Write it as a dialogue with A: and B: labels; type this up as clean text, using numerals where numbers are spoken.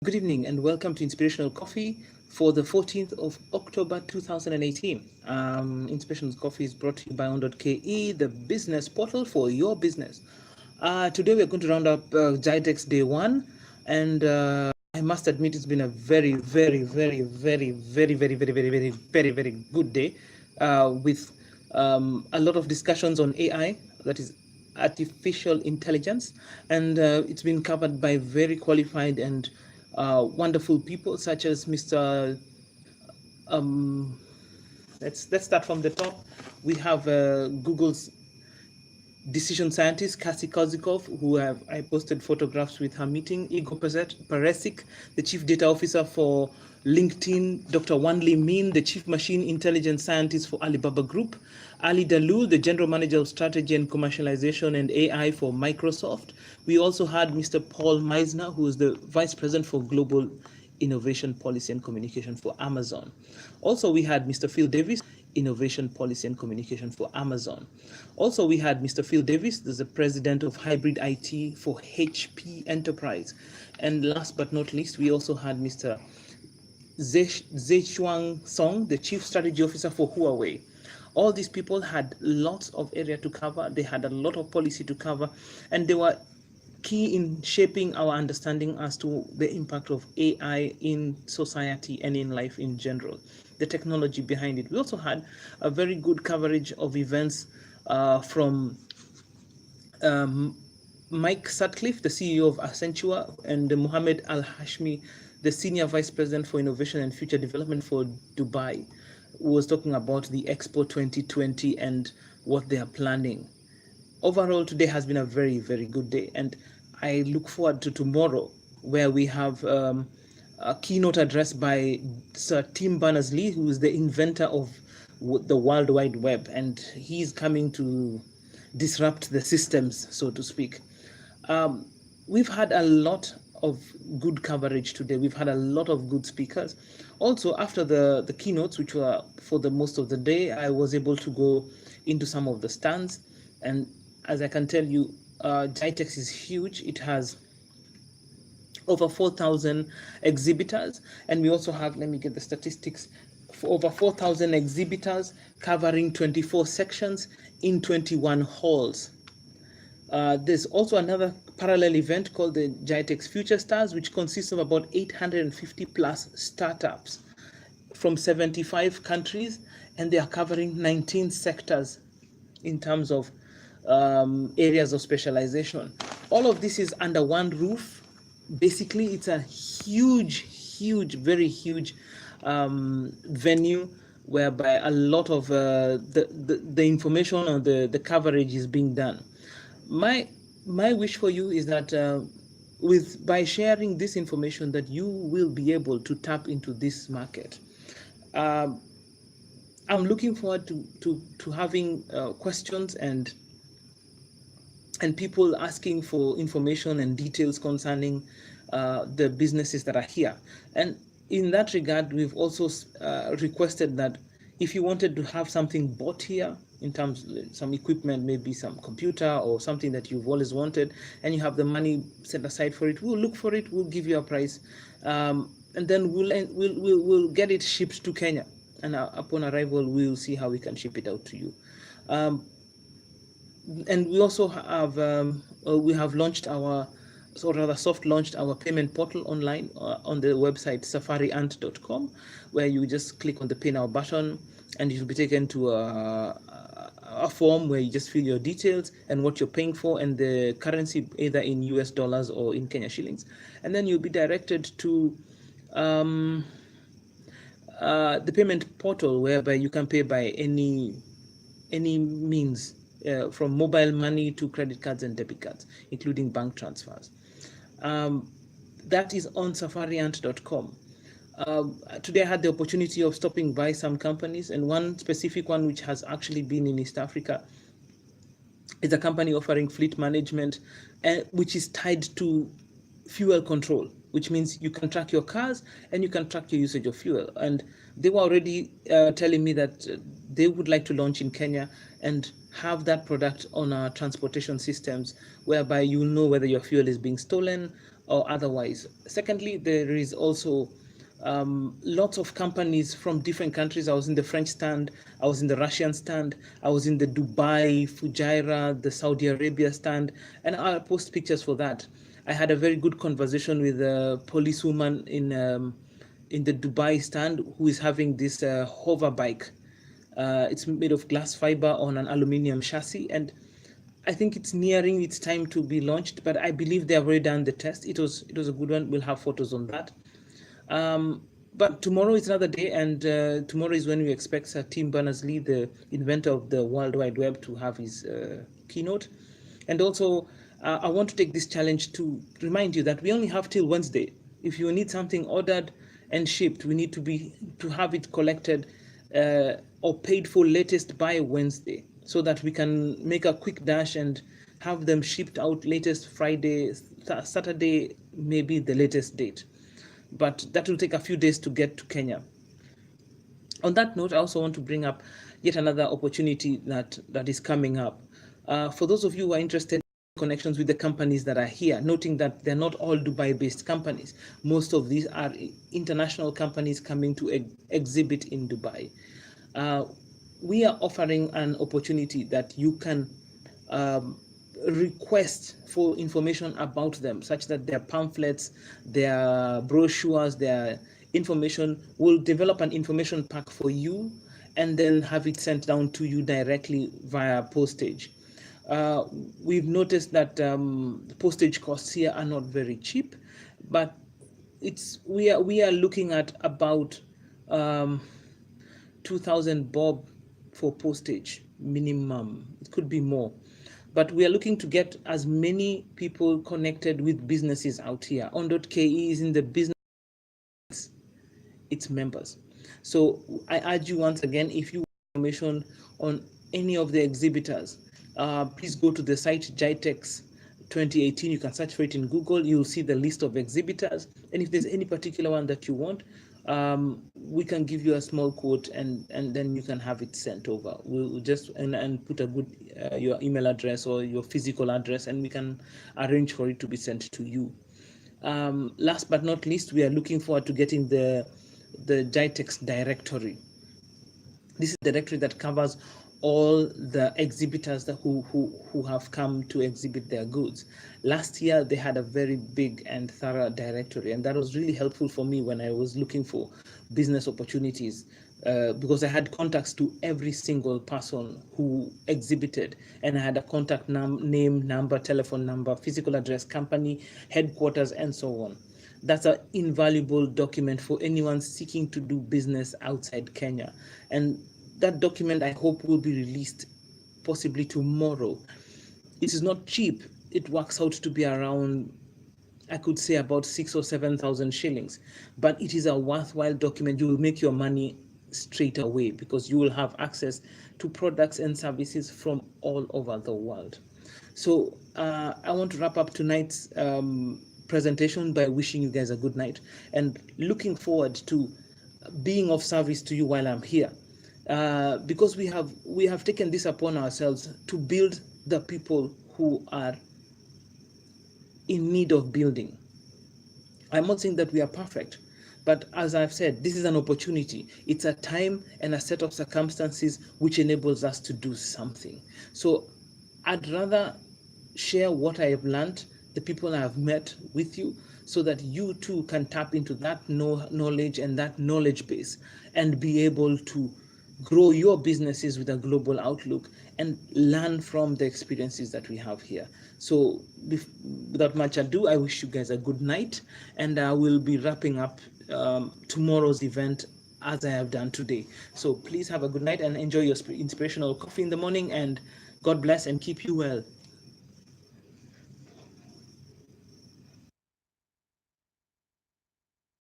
A: Good evening and welcome to Inspirational Coffee for the 14th of October 2018. Inspirational Coffee is brought to you by on.ke, the business portal for your business. Today we're going to round up Gitex Day 1, and I must admit it's been a very good day with a lot of discussions on AI, that is artificial intelligence, and it's been covered by very qualified and wonderful people such as Mr. Um, let's start from the top. We have Google's decision scientist Cassie Kozikov, who I posted photographs with her meeting. Igor Peresic, the chief data officer for LinkedIn. Dr. Wanli Min, the chief machine intelligence scientist for Alibaba Group. Ali Dalul, the general manager of strategy and commercialization and AI for Microsoft. We also had Mr. Paul Meisner, who is the vice president for global innovation policy and communication for Amazon. Also, we had Mr. Phil Davis, innovation policy and communication for Amazon. Also, we had Mr. Phil Davis, the president of hybrid IT for HP Enterprise. And last but not least, we also had Mr. Zexuan Song, the chief strategy officer for Huawei. All these people had lots of area to cover. They had a lot of policy to cover, and they were key in shaping our understanding as to the impact of AI in society and in life in general, the technology behind it. We also had a very good coverage of events from Mike Sutcliffe, the CEO of Accenture, and Mohammed Al-Hashmi, the Senior Vice President for Innovation and Future Development for Dubai, who was talking about the Expo 2020 and what they are planning. Overall, today has been a very good day, and I look forward to tomorrow, where we have a keynote address by Sir Tim Berners-Lee, who is the inventor of the World Wide Web, and he's coming to disrupt the systems, so to speak. We've had a lot of good coverage today. We've had a lot of good speakers. Also, after the keynotes, which were for the most of the day, I was able to go into some of the stands, and as I can tell you, Gitex is huge. It has over 4,000 exhibitors, and we also have, let me get the statistics, for over 4,000 exhibitors covering 24 sections in 21 halls. There's also another parallel event called the Gitex Future Stars, which consists of about 850 plus startups from 75 countries, and they are covering 19 sectors in terms of areas of specialization. All of this is under one roof. Basically, it's a very huge venue whereby a lot of the information or the coverage is being done. My wish for you is that by sharing this information, that you will be able to tap into this market. I'm looking forward to having questions and people asking for information and details concerning the businesses that are here. And in that regard, we've also requested that if you wanted to have something bought here, in terms of some equipment, maybe some computer or something that you've always wanted, and you have the money set aside for it, we'll look for it, we'll give you a price, and then we'll get it shipped to Kenya. And upon arrival, we'll see how we can ship it out to you. And we also have launched our, or rather soft launched our payment portal online on the website safariant.com, where you just click on the Pay Now button, and you'll be taken to a form where you just fill your details and what you're paying for and the currency, either in US dollars or in Kenya shillings, and then you'll be directed to the payment portal, whereby you can pay by any means, from mobile money to credit cards and debit cards, including bank transfers. That is on safariant.com. Today I had the opportunity of stopping by some companies, and one specific one which has actually been in East Africa is a company offering fleet management, which is tied to fuel control, which means you can track your cars and you can track your usage of fuel. And they were already telling me that they would like to launch in Kenya and have that product on our transportation systems, whereby you know whether your fuel is being stolen or otherwise. Secondly, there is also lots of companies from different countries. I was in the French stand, I was in the Russian stand, I was in the Dubai, Fujairah, the Saudi Arabia stand, and I'll post pictures for that. I had a very good conversation with a policewoman in the Dubai stand who is having this hover bike. It's made of glass fiber on an aluminium chassis, and I think it's nearing its time to be launched, but I believe they have already done the test. It was a good one. We'll have photos on that. But tomorrow is another day, and tomorrow is when we expect Tim Berners-Lee, the inventor of the World Wide Web, to have his keynote. And also, I want to take this challenge to remind you that we only have till Wednesday. If you need something ordered and shipped, we need to have it collected or paid for latest by Wednesday, so that we can make a quick dash and have them shipped out latest Friday, Saturday, maybe the latest date. But that will take a few days to get to Kenya. On that note, I also want to bring up yet another opportunity that is coming up. For those of you who are interested in connections with the companies that are here, noting that they're not all Dubai-based companies. Most of these are international companies coming to exhibit in Dubai. We are offering an opportunity that you can request for information about them, such that their pamphlets, their brochures, their information, will develop an information pack for you and then have it sent down to you directly via postage. We've noticed that postage costs here are not very cheap, but we are looking at about 2,000 bob for postage minimum. It could be more. But we are looking to get as many people connected with businesses out here. On.ke is in the business, its members. So I urge you once again, if you want information on any of the exhibitors, please go to the site Gitex 2018. You can search for it in Google. You'll see the list of exhibitors. And if there's any particular one that you want, we can give you a small quote, and then you can have it sent over. We'll just and put a good your email address or your physical address, and we can arrange for it to be sent to you. Last but not least, we are looking forward to getting the Gitex directory. This is the directory that covers all the exhibitors that who have come to exhibit their goods. Last year, they had a very big and thorough directory, and that was really helpful for me when I was looking for business opportunities, because I had contacts to every single person who exhibited, and I had a contact name, number, telephone number, physical address, company, headquarters, and so on. That's an invaluable document for anyone seeking to do business outside Kenya. And that document, I hope, will be released possibly tomorrow. It is not cheap. It works out to be around, I could say, about 6,000 or 7,000 shillings. But it is a worthwhile document. You will make your money straight away, because you will have access to products and services from all over the world. So I want to wrap up tonight's presentation by wishing you guys a good night and looking forward to being of service to you while I'm here. Because we have taken this upon ourselves to build the people who are in need of building. I'm not saying that we are perfect, but as I've said, this is an opportunity. It's a time and a set of circumstances which enables us to do something. So I'd rather share what I have learned, the people I have met with you, so that you too can tap into that knowledge and that knowledge base and be able to grow your businesses with a global outlook and learn from the experiences that we have here. So without much ado, I wish you guys a good night, and I will be wrapping up tomorrow's event as I have done today. So please have a good night and enjoy your inspirational coffee in the morning, and God bless and keep you well.